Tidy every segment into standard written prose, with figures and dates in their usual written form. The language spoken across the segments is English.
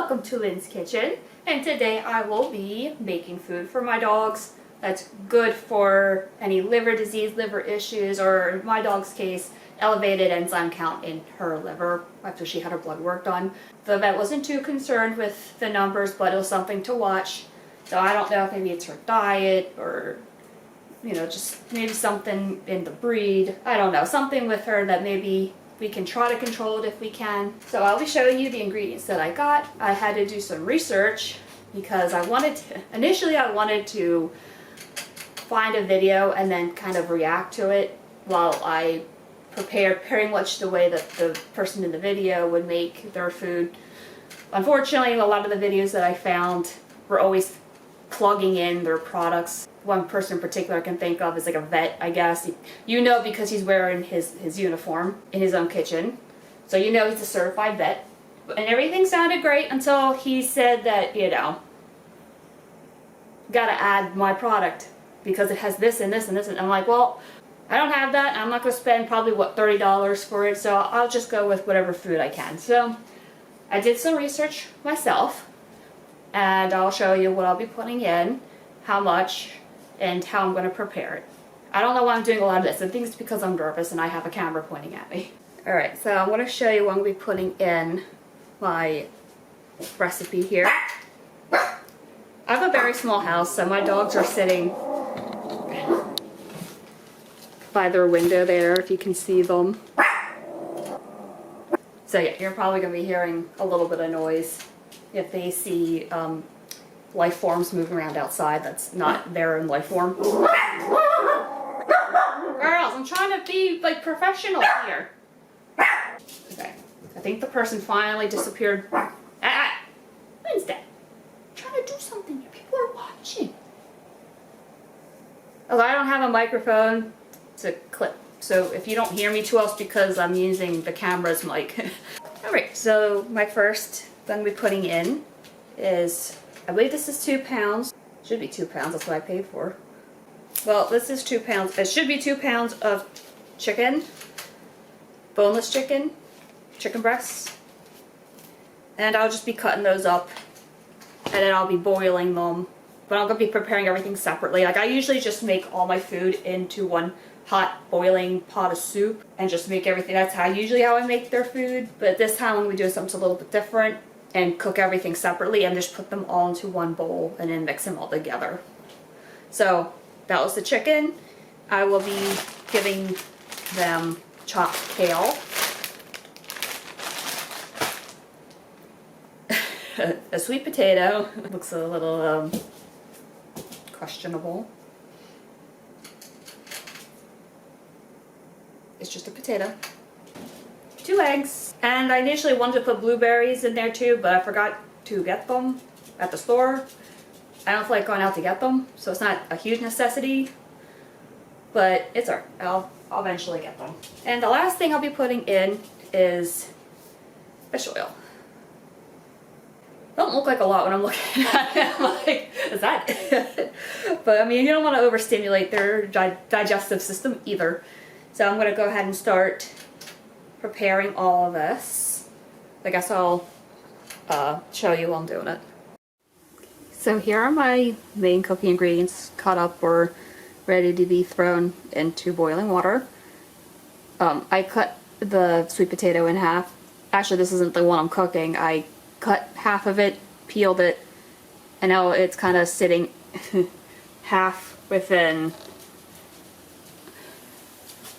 Welcome to Lynn's Kitchen, and today I will be making food for my dogs that's good for any liver disease, liver issues, or in my dog's case, elevated enzyme count in her liver after she had her blood work done. The vet wasn't too concerned with the numbers, but it was something to watch. So I don't know if maybe it's her diet or, just maybe something in the breed. I don't know, something with her that maybe we can try to control it if we can. So I'll be showing you the ingredients that I got. I had to do some research because initially I wanted to find a video and then kind of react to it while I prepared pretty much the way that the person in the video would make their food. Unfortunately, a lot of the videos that I found were always plugging in their products. One person in particular I can think of is like a vet, I guess. Because he's wearing his uniform in his own kitchen. So he's a certified vet. And everything sounded great until he said that, gotta add my product because it has this and this and this. And I'm like, well, I don't have that. I'm not gonna spend probably, $30 for it. So I'll just go with whatever food I can. So I did some research myself. And I'll show you what I'll be putting in, how much, and how I'm going to prepare it. I don't know why I'm doing a lot of this. I think it's because I'm nervous and I have a camera pointing at me. Alright, so I'm going to show you what I'm going to be putting in my recipe here. I have a very small house, so my dogs are sitting by their window there, if you can see them. So yeah, you're probably going to be hearing a little bit of noise if they see life forms moving around outside that's not their own life form. Girls, I'm trying to be professional here. Okay, I think the person finally disappeared. Wednesday, I'm trying to do something here. People are watching. Although I don't have a microphone to clip, so if you don't hear me too, else because I'm using the camera's mic. Alright, so my first I'm going to be putting in is, I believe this is 2 pounds. Should be 2 pounds, that's what I paid for. Well, this is 2 pounds. It should be 2 pounds of chicken, boneless chicken breasts. And I'll just be cutting those up and then I'll be boiling them. But I'm going to be preparing everything separately. I usually just make all my food into one hot boiling pot of soup and just make everything. That's usually how I make their food. But this time I'm going to be doing something a little bit different and cook everything separately and just put them all into one bowl and then mix them all together. So that was the chicken. I will be giving them chopped kale, a sweet potato, looks a little questionable. It's just a potato. 2 eggs. And I initially wanted to put blueberries in there too, but I forgot to get them at the store. I don't feel like going out to get them, so it's not a huge necessity. But it's alright. I'll eventually get them. And the last thing I'll be putting in is fish oil. Don't look like a lot when I'm looking at it. I'm like, is that it? But you don't want to overstimulate their digestive system either. So I'm going to go ahead and start preparing all of this. I guess I'll show you while I'm doing it. So here are my main cooking ingredients cut up or ready to be thrown into boiling water. I cut the sweet potato in half. Actually, this isn't the one I'm cooking. I cut half of it, peeled it, and now it's kind of sitting half within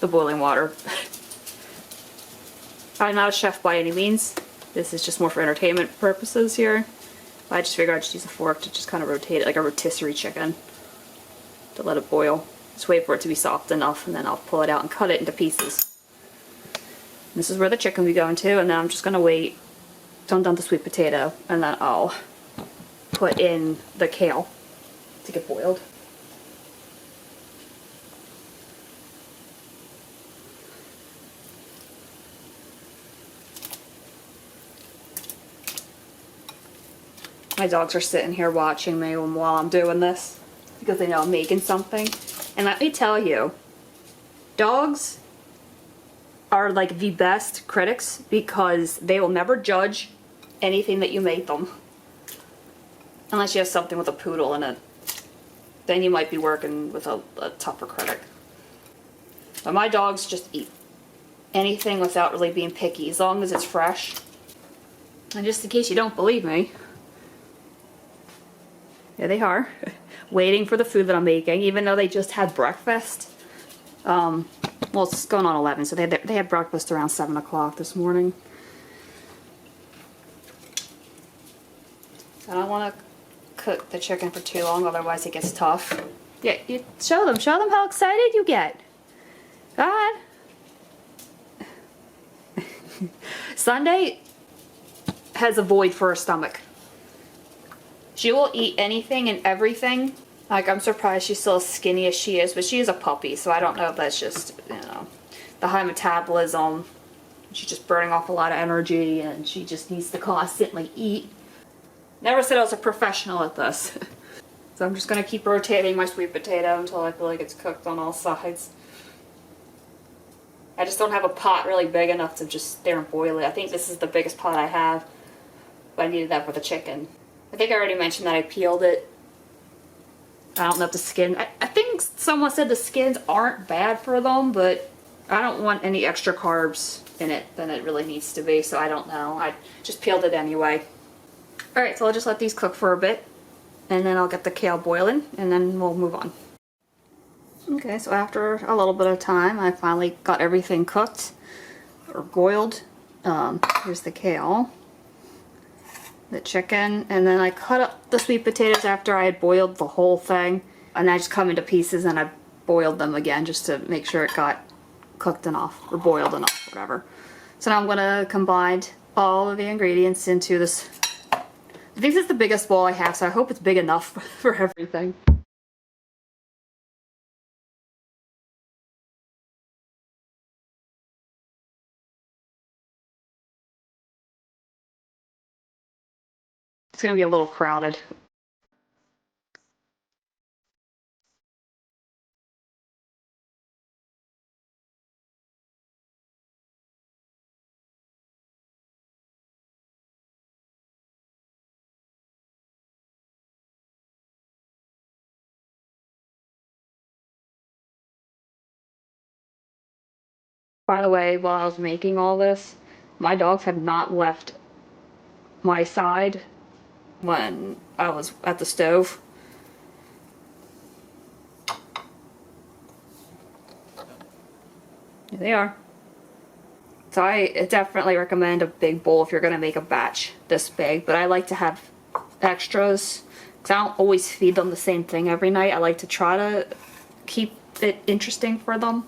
the boiling water. I'm not a chef by any means. This is just more for entertainment purposes here. I just figured I'd just use a fork to just kind of rotate it like a rotisserie chicken to let it boil. Just wait for it to be soft enough and then I'll pull it out and cut it into pieces. This is where the chicken will be going to, and then I'm just going to wait till I'm done with the sweet potato and then I'll put in the kale to get boiled. My dogs are sitting here watching me while I'm doing this because they know I'm making something. And let me tell you, dogs are like the best critics because they will never judge anything that you make them. Unless you have something with a poodle in it. Then you might be working with a tougher critic. But my dogs just eat anything without really being picky, as long as it's fresh. And just in case you don't believe me, here they are, waiting for the food that I'm making, even though they just had breakfast. Well, it's going on 11, so they had breakfast around 7 o'clock this morning. I don't want to cook the chicken for too long, otherwise it gets tough. Yeah, you show them how excited you get. Go ahead. Sunday has a void for her stomach. She will eat anything and everything. Like, I'm surprised she's still as skinny as she is, but she is a puppy, so I don't know if that's just, you know, the high metabolism. She's just burning off a lot of energy, and she just needs to constantly eat. Never said I was a professional at this. So I'm just going to keep rotating my sweet potato until I feel like it's cooked on all sides. I just don't have a pot really big enough to just stare and boil it. I think this is the biggest pot I have, but I needed that for the chicken. I think I already mentioned that I peeled it. I don't know if the skin... I think someone said the skins aren't bad for them, but I don't want any extra carbs in it than it really needs to be, so I don't know. I just peeled it anyway. Alright, so I'll just let these cook for a bit, and then I'll get the kale boiling, and then we'll move on. Okay, so after a little bit of time, I finally got everything cooked, or boiled. Here's the kale, the chicken, and then I cut up the sweet potatoes after I had boiled the whole thing, and I just cut them into pieces and I boiled them again just to make sure it got cooked enough, or boiled enough, whatever. So now I'm going to combine all of the ingredients into this. I think this is the biggest bowl I have, so I hope it's big enough for everything. It's going to be a little crowded. By the way, while I was making all this, my dogs had not left my side when I was at the stove. Here they are. So I definitely recommend a big bowl if you're going to make a batch this big, but I like to have extras because I don't always feed them the same thing every night. I like to try to keep it interesting for them.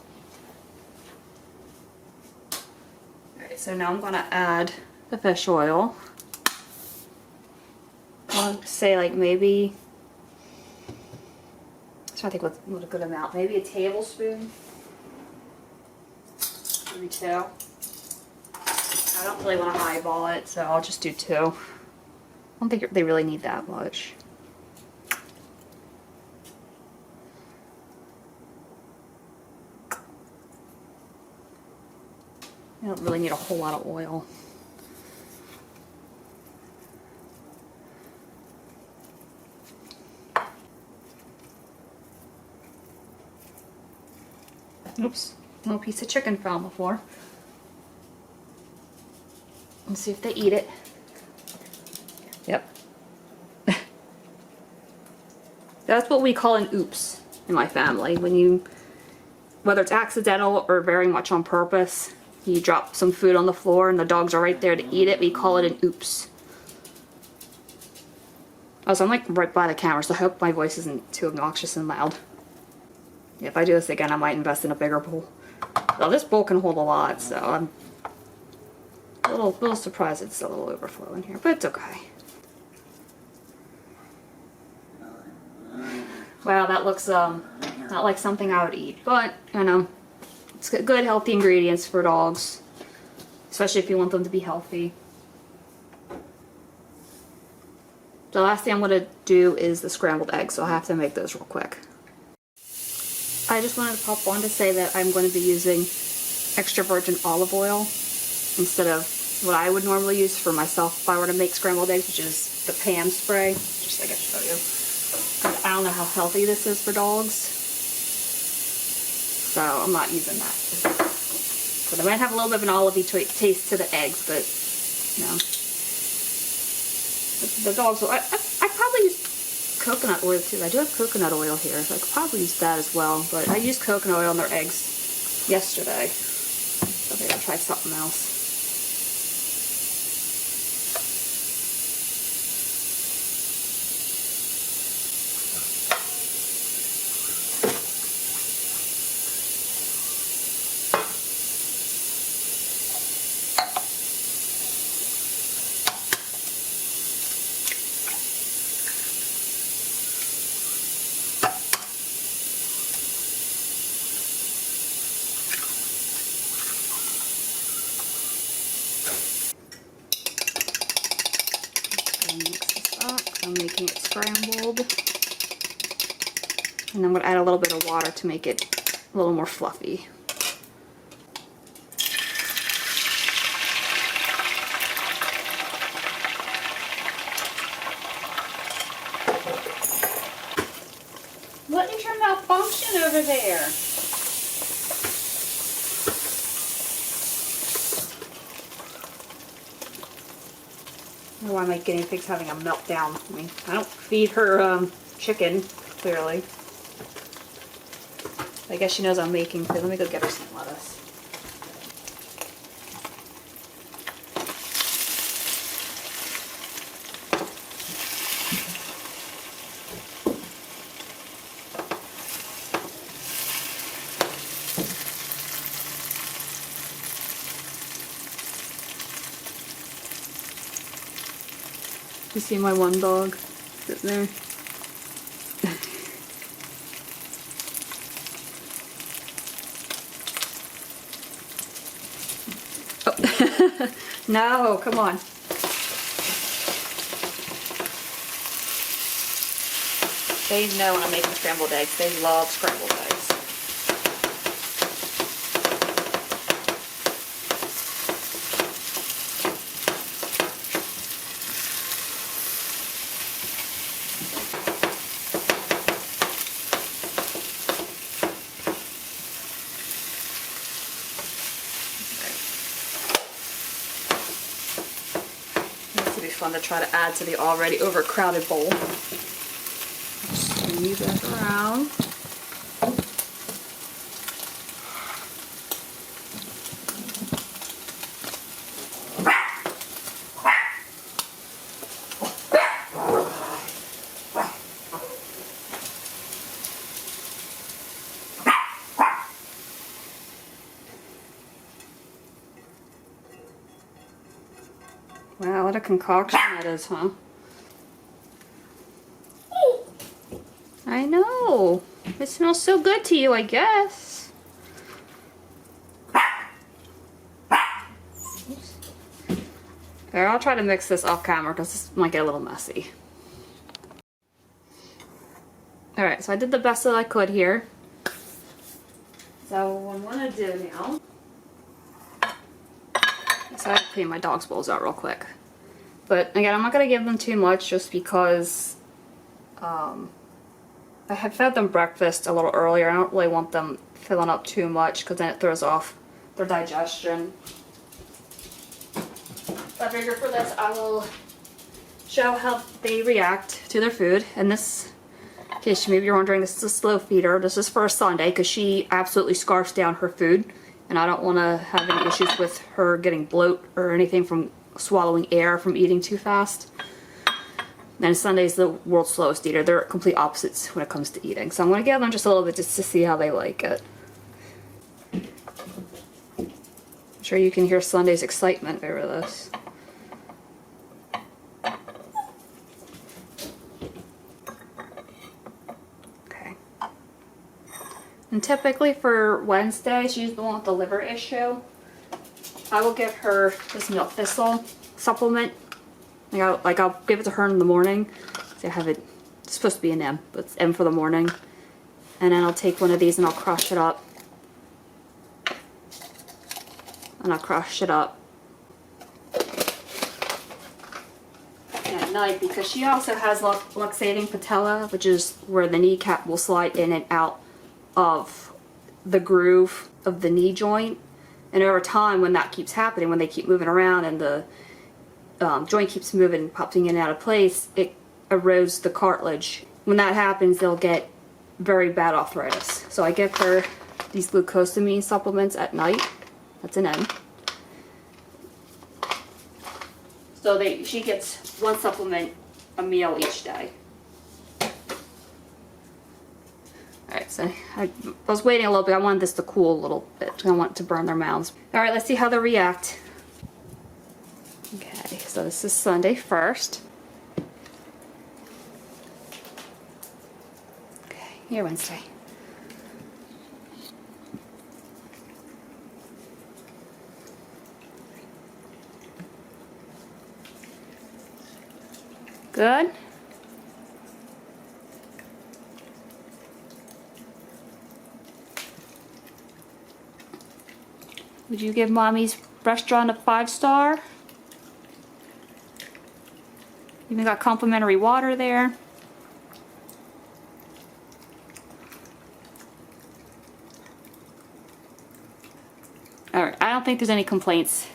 Alright, so now I'm going to add the fish oil. I'll say like maybe, I'm trying to think what a good amount, maybe a tablespoon, maybe 2. I don't really want to highball it, so I'll just do 2. I don't think they really need that much. I don't really need a whole lot of oil. Oops, a little piece of chicken fell on the floor. Let's see if they eat it. Yep. That's what we call an oops in my family. When you, whether it's accidental or very much on purpose, you drop some food on the floor and the dogs are right there to eat it, we call it an oops. Also, I'm like right by the camera, so I hope my voice isn't too obnoxious and loud. If I do this again, I might invest in a bigger bowl. Well, this bowl can hold a lot, so I'm a little surprised it's a little overflow in here, but it's okay. Wow, that looks not like something I would eat, but you know, it's got good healthy ingredients for dogs, especially if you want them to be healthy. The last thing I'm going to do is the scrambled eggs, so I'll have to make those real quick. I just wanted to pop on to say that I'm going to be using extra virgin olive oil instead of what I would normally use for myself if I were to make scrambled eggs, which is the Pam spray. Just like I show you. I don't know how healthy this is for dogs, so I'm not using that. So they might have a little bit of an olivey taste to the eggs, but you know, the dogs will. I probably use coconut oil too. I do have coconut oil here, so I could probably use that as well. But I used coconut oil on their eggs yesterday, so maybe I'll try something else. I'm making it scrambled. And I'm going to add a little bit of water to make it a little more fluffy. What is your malfunction over there? I don't know why my guinea pig's having a meltdown. I mean, I don't feed her chicken, clearly. I guess she knows I'm making food. Let me go get her some lettuce. You see my one dog sitting there? Oh. No, come on. They know when I'm making scrambled eggs. They love scrambled eggs. Fun to try to add to the already overcrowded bowl. Just move that around. Wow, what a concoction that is, huh? I know. It smells so good to you, I guess. Oops. Here, I'll try to mix this off camera because this might get a little messy. Alright, so I did the best that I could here. So what I'm going to do now... So I have to clean my dog's bowls out real quick. But again, I'm not going to give them too much just because I had fed them breakfast a little earlier. I don't really want them filling up too much because then it throws off their digestion. I figure for this I will show how they react to their food. And this, in case maybe you're wondering, this is a slow feeder. This is for a Sunday because she absolutely scarfs down her food. And I don't want to have any issues with her getting bloat or anything from swallowing air from eating too fast. And Sunday's the world's slowest eater. They're complete opposites when it comes to eating. So I'm going to give them just a little bit just to see how they like it. I'm sure you can hear Sunday's excitement over this. And typically for Wednesday, she's the one with the liver issue. I will give her this milk thistle supplement. Like I'll give it to her in the morning. So I have it, it's supposed to be an M, but it's M for the morning. And then I'll take one of these and I'll crush it up. And I'll crush it up. night because she also has luxating patella, which is where the kneecap will slide in and out of the groove of the knee joint. And over time, when that keeps happening, when they keep moving around and the joint keeps moving, popping in and out of place, it erodes the cartilage. When that happens, they'll get very bad arthritis. So I give her these glucosamine supplements at night. That's an N. So she gets one supplement a meal each day. Alright, so I was waiting a little bit. I wanted this to cool a little bit. I don't want it to burn their mouths. Alright, let's see how they react. Okay, so this is Sunday first. Okay, here Wednesday. Good. Would you give Mommy's restaurant a 5-star? Even got complimentary water there. Alright, I don't think there's any complaints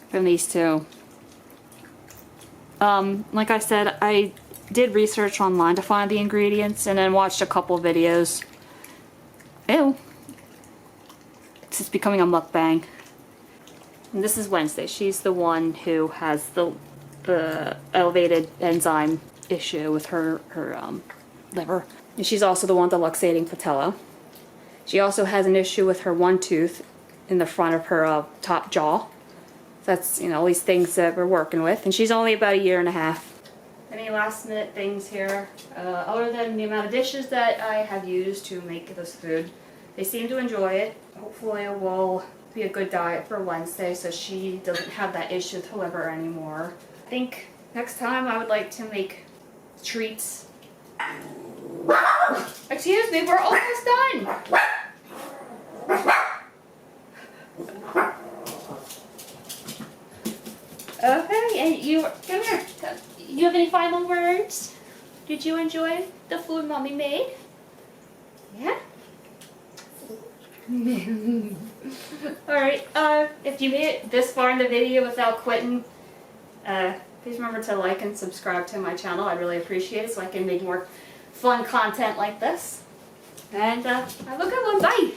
from these two. Like I said, I did research online to find the ingredients and then watched a couple videos. Ew. This is becoming a mukbang. And this is Wednesday. She's the one who has the elevated enzyme issue with her liver. And she's also the one with the luxating patella. She also has an issue with her one tooth in the front of her top jaw. That's, you know, all these things that we're working with. And she's only about 1.5 years. Any last minute things here? Other than the amount of dishes that I have used to make this food, they seem to enjoy it. Hopefully it will be a good diet for Wednesday so she doesn't have that issue with her liver anymore. I think next time I would like to make treats. Excuse me, we're almost done. Okay, and you, come here. You have any final words? Did you enjoy the food Mommy made? Yeah? Alright, if you made it this far in the video without quitting, please remember to like and subscribe to my channel. I really appreciate it so I can make more fun content like this. And have a good one. Bye!